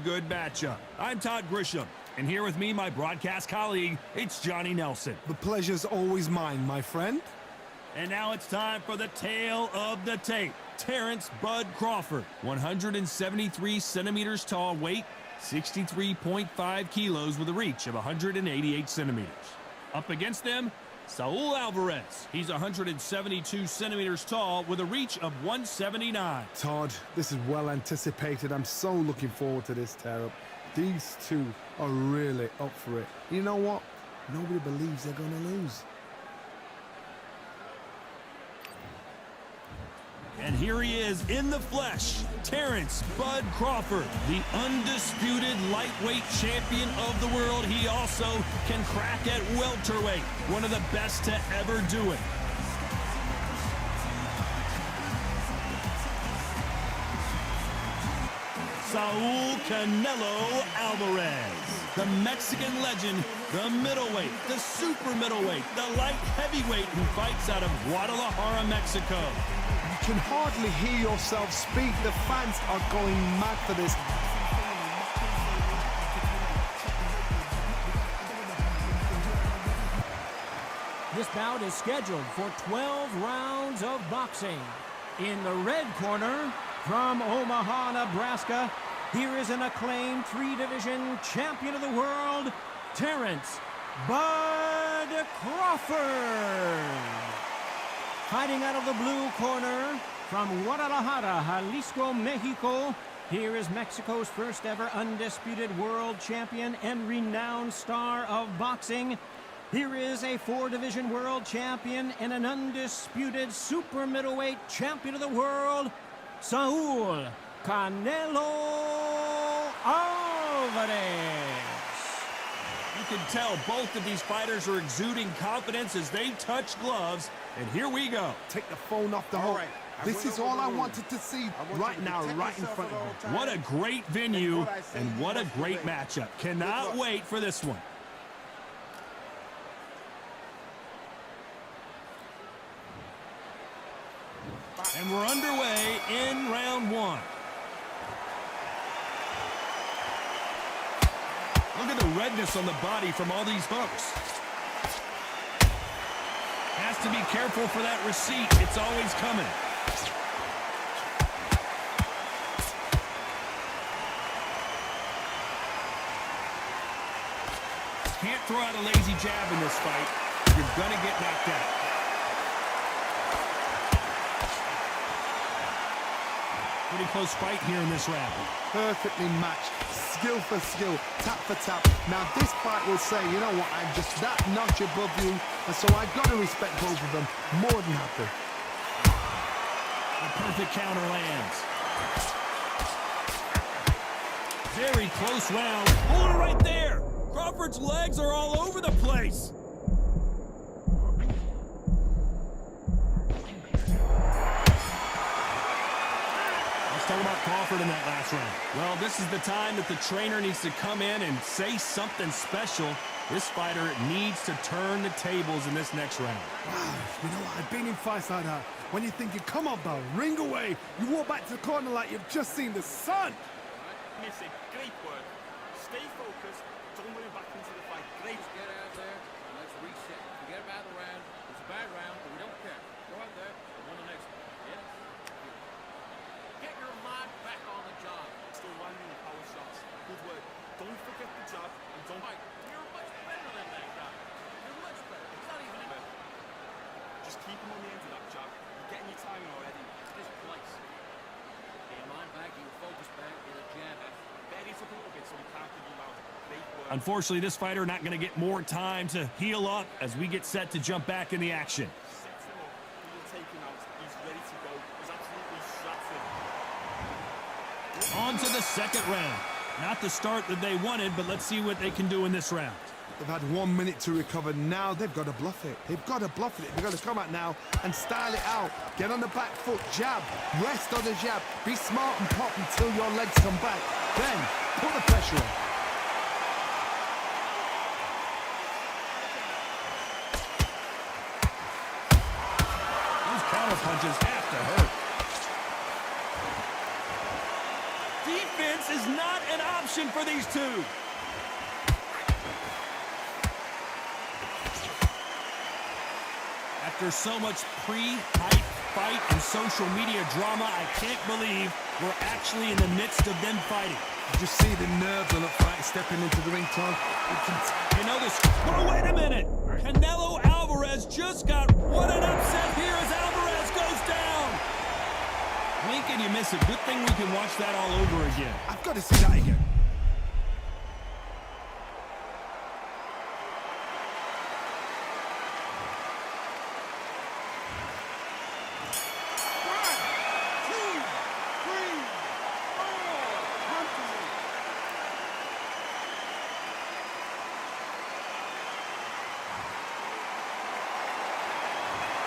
Good matchup. I'm Todd Grisham, and here with me, my broadcast colleague, it's Johnny Nelson. The pleasure's always mine, my friend. And now it's time for the tale of the tape. Terence "Bud" Crawford, 173 centimeters tall, weight 63.5 kilos with a reach of 188 centimeters. Up against them, Saul Alvarez. He's 172 centimeters tall with a reach of 179. Todd, this is well anticipated. I'm so looking forward to this tear-up. These two are really up for it. You know what? Nobody believes they're going to lose. And here he is in the flesh, Terence "Bud" Crawford, the undisputed lightweight champion of the world. He also can crack at welterweight, one of the best to ever do it. Saul "Canelo" Alvarez, the Mexican legend, the middleweight, the super middleweight, the light heavyweight who fights out of Guadalajara, Mexico. You can hardly hear yourself speak. The fans are going mad for this. This bout is scheduled for 12 rounds of boxing. In the red corner, from Omaha, Nebraska, here is an acclaimed three-division champion of the world, Terence "Bud" Crawford. Fighting out of the blue corner, from Guadalajara, Jalisco, Mexico, here is Mexico's first ever undisputed world champion and renowned star of boxing. Here is a four-division world champion and an undisputed super middleweight champion of the world, Saul "Canelo" Alvarez. You can tell both of these fighters are exuding confidence as they touch gloves. And here we go. Take the phone off the hook. This is all I wanted to see right now, right in front of me. What a great venue and what a great matchup. Cannot wait for this one. And we're underway in round one. Look at the redness on the body from all these hooks. Has to be careful for that receipt. It's always coming. Can't throw out a lazy jab in this fight. You're gonna get knocked out. Pretty close fight here in this round. Perfectly matched, skill for skill, tap for tap. Now this fight will say, you know what, I'm just that notch above you, and so I've got to respect both of them. More than happy. A perfect counter lands. Very close round. Hold it right there. Crawford's legs are all over the place. Talk about Crawford in that last round. Well, this is the time that the trainer needs to come in and say something special. This fighter needs to turn the tables in this next round. Wow, you know what? I've been in fights like that. When you're thinking, come on, Bell, ring away. You walk back to the corner like you've just seen the sun. Missy, great work. Stay focused. Don't move back into the fight. Great. Let's get out there and let's reset. Forget about the round. It's a bad round, but we don't care. Go out there and win the next one. Yeah? Get your mind back on the job. Still landing the power shots. Good work. Don't forget the jab and don't fight. You're much better than that guy. You're much better. It's not even in Just keep him on the end of that jab. You're getting your timing already. this place. Get your mind back, get your focus back, get a jab. Bury it up a little bit so we can't give you out. Great work. Unfortunately, this fighter not going to get more time to heal up as we get set to jump back in the action. Sets him up. He'll take him out. He's ready to go. He's absolutely shattered. On to the second round. Not the start that they wanted, but let's see what they can do in this round. They've had 1 minute to recover. Now they've got to bluff it. They've got to bluff it. They've got to come out now and style it out. Get on the back foot, jab, rest on the jab. Be smart and pop until your legs come back. Then put the pressure on. punches have to hurt. Defense is not an option for these two. After so much pre-hype fight and social media drama, I can't believe we're actually in the midst of them fighting. You just see the nerves on the fight stepping into the ring, Tom. You know this. Oh, wait a minute. Canelo Alvarez just got what an upset here as Alvarez goes down. Blink and you miss it. Good thing we can watch that all over again. I've got to see that again.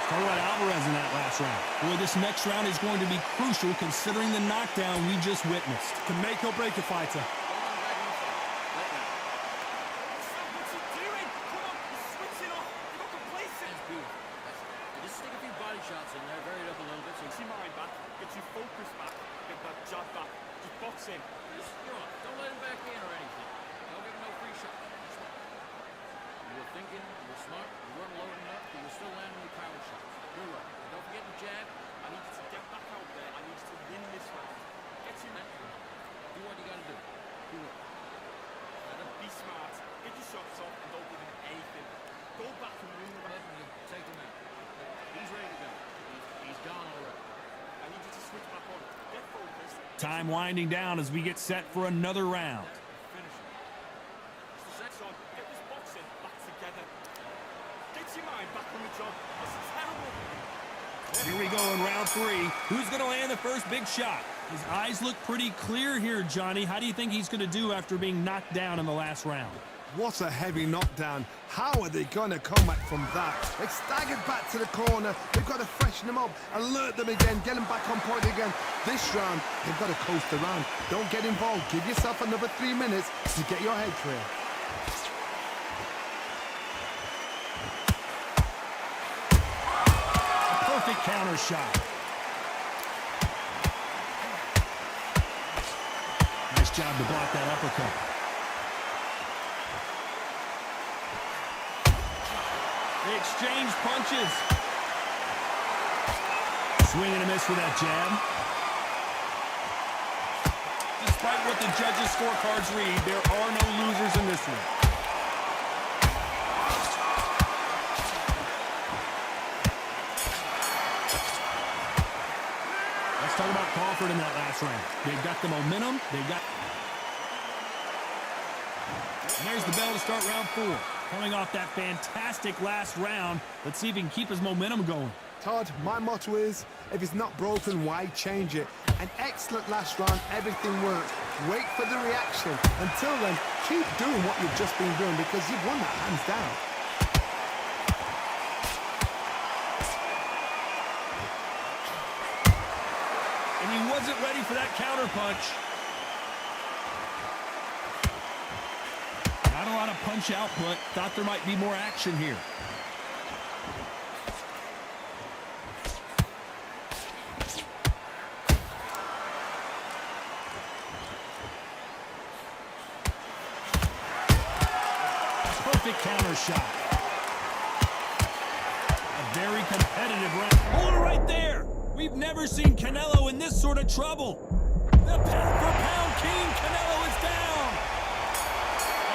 Talk about Alvarez in that last round. Boy, this next round is going to be crucial considering the knockdown we just witnessed. Can make or break a fighter. What's he doing? Come on, he's switching off. You're not complacent. That's beautiful. Just stick a few body shots in there, vary it up a little bit. Get your mind back, get your focus back, get that jab back. Just box in. Just, don't let him back in or anything. Don't give him no free shot. You were thinking, you were smart, you weren't loading up, but you were still landing your power shots. Good work. And don't forget the jab. I need you to get back out there. I need you to win this round. Get your neck. Do what you got to do. Good work. Be smart. Get your shots off and don't give him anything. Go back and win the round. Take him out. He's ready to go. He's gone already. I need you to switch back on. Get focused. Time winding down as we get set for another round. Finish him. Son, get this boxing back together. Get your mind back on the job. This is terrible. Here we go in round 3. Who's going to land the first big shot? His eyes look pretty clear here, Johnny. How do you think he's going to do after being knocked down in the last round? What a heavy knockdown. How are they going to come back from that? They've staggered back to the corner. They've got to freshen them up, alert them again, get them back on point again. This round, they've got to coast around. Don't get involved. Give yourself another 3 minutes to get your head clear. Perfect counter shot. Nice job to block that uppercut. They exchange punches. Swing and a miss for that jab. Despite what the judges' scorecards read, there are no losers in this one. Let's talk about Crawford in that last round. They've got the momentum. They've got... And there's the bell to start round 4. Coming off that fantastic last round, let's see if he can keep his momentum going. Todd, my motto is, if it's not broken, why change it? An excellent last round, everything worked. Wait for the reaction. Until then, keep doing what you've just been doing because you've won that hands down. And he wasn't ready for that counter punch. Not a lot of punch output. Thought there might be more action here. Perfect counter shot. A very competitive round. Hold it right there. We've never seen Canelo in this sort of trouble. The pound-for-pound king, Canelo, is down.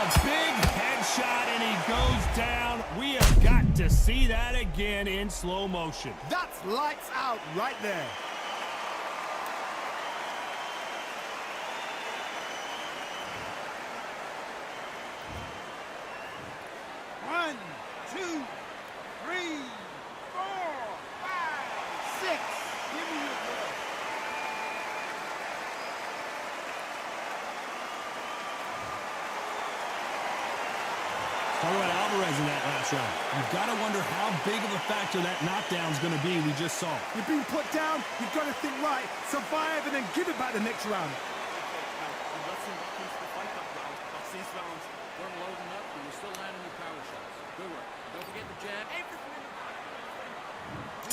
A big headshot, and he goes down. We have got to see that again in slow motion. That's lights out right there. One, two, three, 4, 5, 6. Give me your blood. Talk about Alvarez in that last round. You've got to wonder how big of a factor that knockdown's going to be we just saw. You've been put down, you've got to think right, survive and then give it back the next round. Now, you let him back into the fight that round. That's his round. Weren't loading up, but you're still landing your power shots. Good work. Don't forget the jab. Everything in the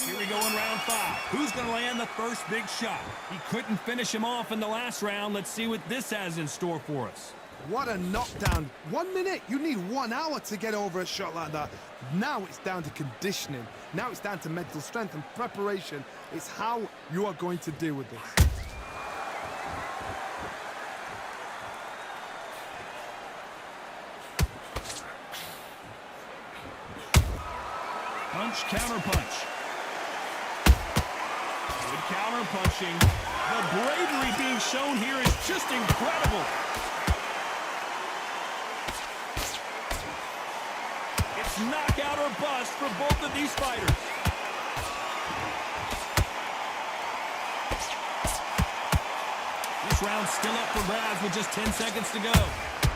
Here we go in round 5. Who's going to land the first big shot? He couldn't finish him off in the last round. Let's see what this has in store for us. What a knockdown. 1 minute. You need 1 hour to get over a shot like that. Now it's down to conditioning. Now it's down to mental strength and preparation. It's how you are going to deal with this. Punch, counter punch. Good counter punching. The bravery being shown here is just incredible. It's knockout or bust for both of these fighters. This round's still up for grabs with just 10 seconds to go.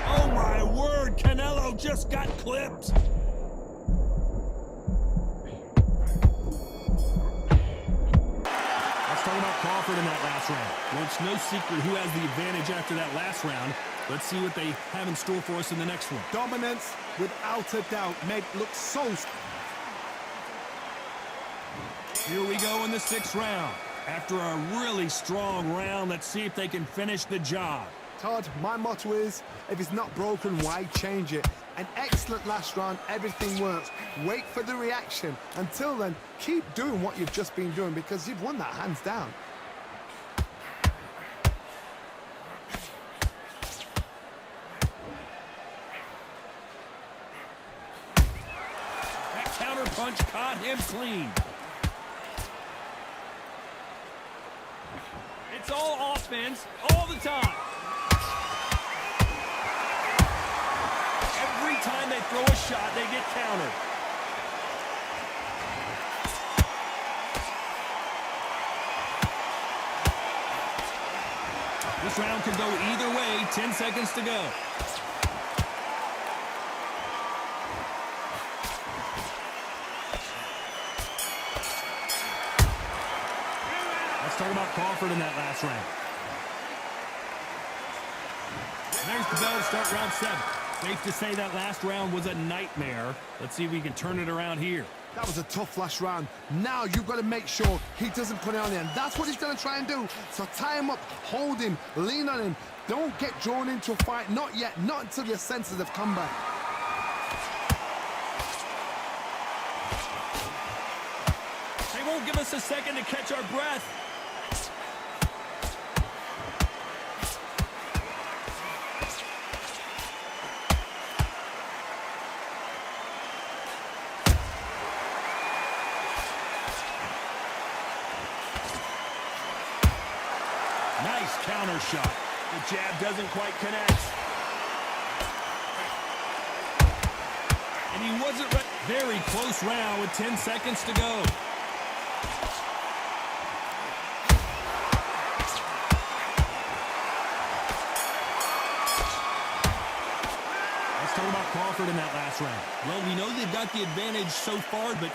Oh my word, Canelo just got clipped. Talking about Crawford in that last round. Well, it's no secret who has the advantage after that last round. Let's see what they have in store for us in the next one. Dominance, without a doubt, made look so... Here we go in the 6th round. After a really strong round, let's see if they can finish the job. Todd, my motto is, if it's not broken, why change it? An excellent last round, everything works. Wait for the reaction. Until then, keep doing what you've just been doing because you've won that hands down. That counter punch caught him clean. It's all offense, all the time. Every time they throw a shot, they get countered. This round could go either way. 10 seconds to go. Let's talk about Crawford in that last round. There's the bell to start round 7. Safe to say that last round was a nightmare. Let's see if we can turn it around here. That was a tough last round. Now you've got to make sure he doesn't put it on the end. That's what he's going to try and do. So tie him up, hold him, lean on him. Don't get drawn into a fight. Not yet. Not until your senses have come back. They won't give us a second to catch our breath. Nice counter shot. The jab doesn't quite connect. And he wasn't ready. Very close round with 10 seconds to go. Let's talk about Crawford in that last round. Well, we know they've got the advantage so far, but...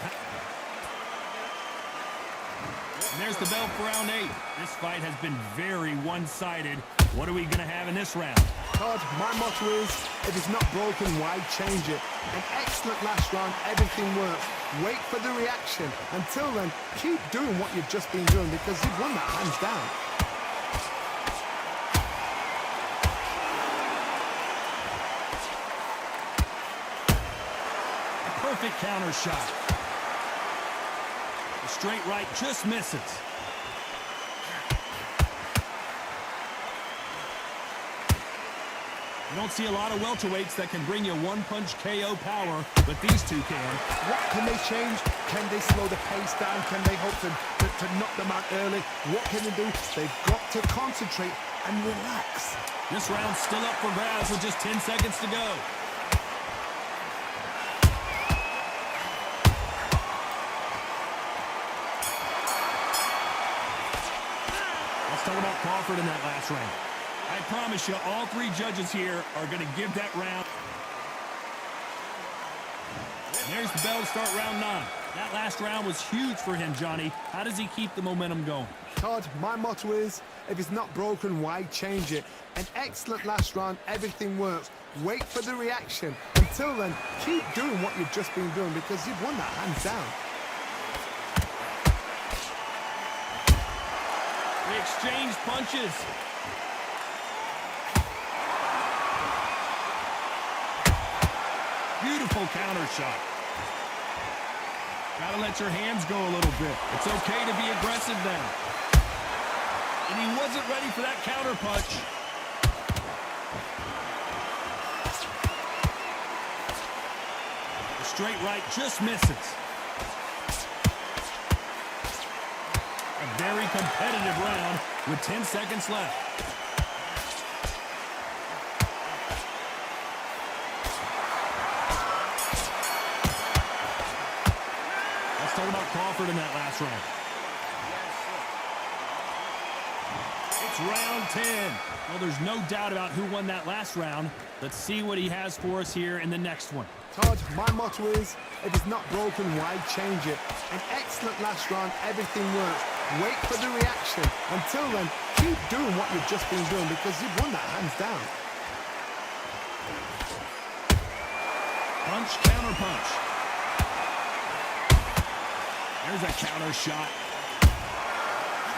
And there's the bell for round 8. This fight has been very one-sided. What are we going to have in this round? Todd, my motto is, if it's not broken, why change it? An excellent last round, everything works. Wait for the reaction. Until then, keep doing what you've just been doing because you've won that hands down. A perfect counter shot. The straight right just misses. You don't see a lot of welterweights that can bring you one-punch KO power, but these two can. What can they change? Can they slow the pace down? Can they hope to knock them out early? What can they do? They've got to concentrate and relax. This round's still up for grabs with just 10 seconds to go. Let's talk about Crawford in that last round. I promise you, all 3 judges here are going to give that round. And there's the bell to start round 9. That last round was huge for him, Johnny. How does he keep the momentum going? Todd, my motto is, if it's not broken, why change it? An excellent last round, everything works. Wait for the reaction. Until then, keep doing what you've just been doing because you've won that hands down. They exchange punches. Beautiful counter shot. Gotta let your hands go a little bit. It's okay to be aggressive then. And he wasn't ready for that counter punch. The straight right just misses. A very competitive round with 10 seconds left. Let's talk about Crawford in that last round. It's round 10. Well, there's no doubt about who won that last round. Let's see what he has for us here in the next one. Todd, my motto is, if it's not broken, why change it? An excellent last round, everything works. Wait for the reaction. Until then, keep doing what you've just been doing because you've won that hands down. Punch, counter punch. There's a counter shot.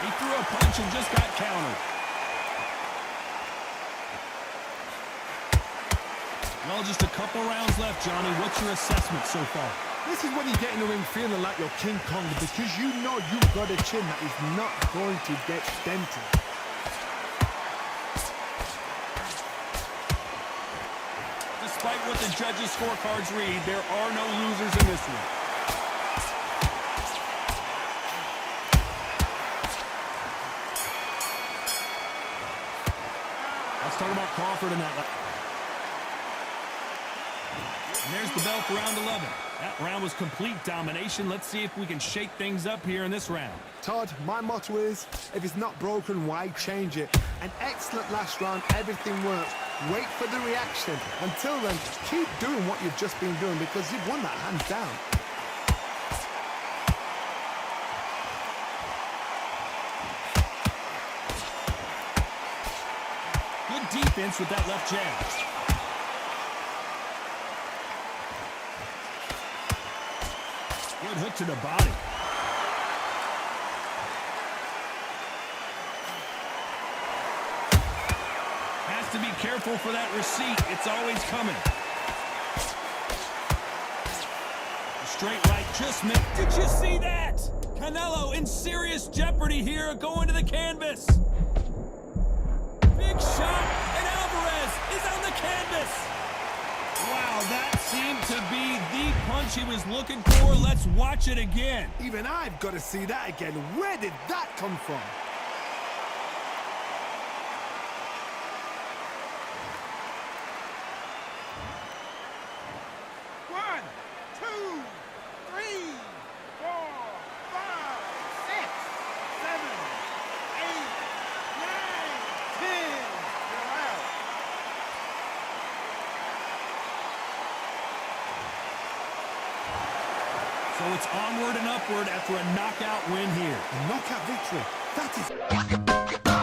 He threw a punch and just got countered. Well, just a couple rounds left, Johnny. What's your assessment so far? This is when you get in the ring feeling like you're King Kong because you know you've got a chin that is not going to get dented. Despite what the judges' scorecards read, there are no losers in this one. Let's talk about Crawford in that. And there's the bell for round 11. That round was complete domination. Let's see if we can shake things up here in this round. Todd, my motto is, if it's not broken, why change it? An excellent last round, everything works. Wait for the reaction. Until then, keep doing what you've just been doing because you've won that hands down. Good defense with that left jab. Good hook to the body. Has to be careful for that receipt. It's always coming. The straight right just missed. Did you see that? Canelo in serious jeopardy here going to the canvas. Big shot, and Alvarez is on the canvas. Wow, that seemed to be the punch he was looking for. Let's watch it again. Even I've got to see that again. Where did that come from? One, two, three, 4, 5, 6, 7, 8, 9, 10. You're out. So it's onward and upward after a knockout win here. A knockout victory. That is...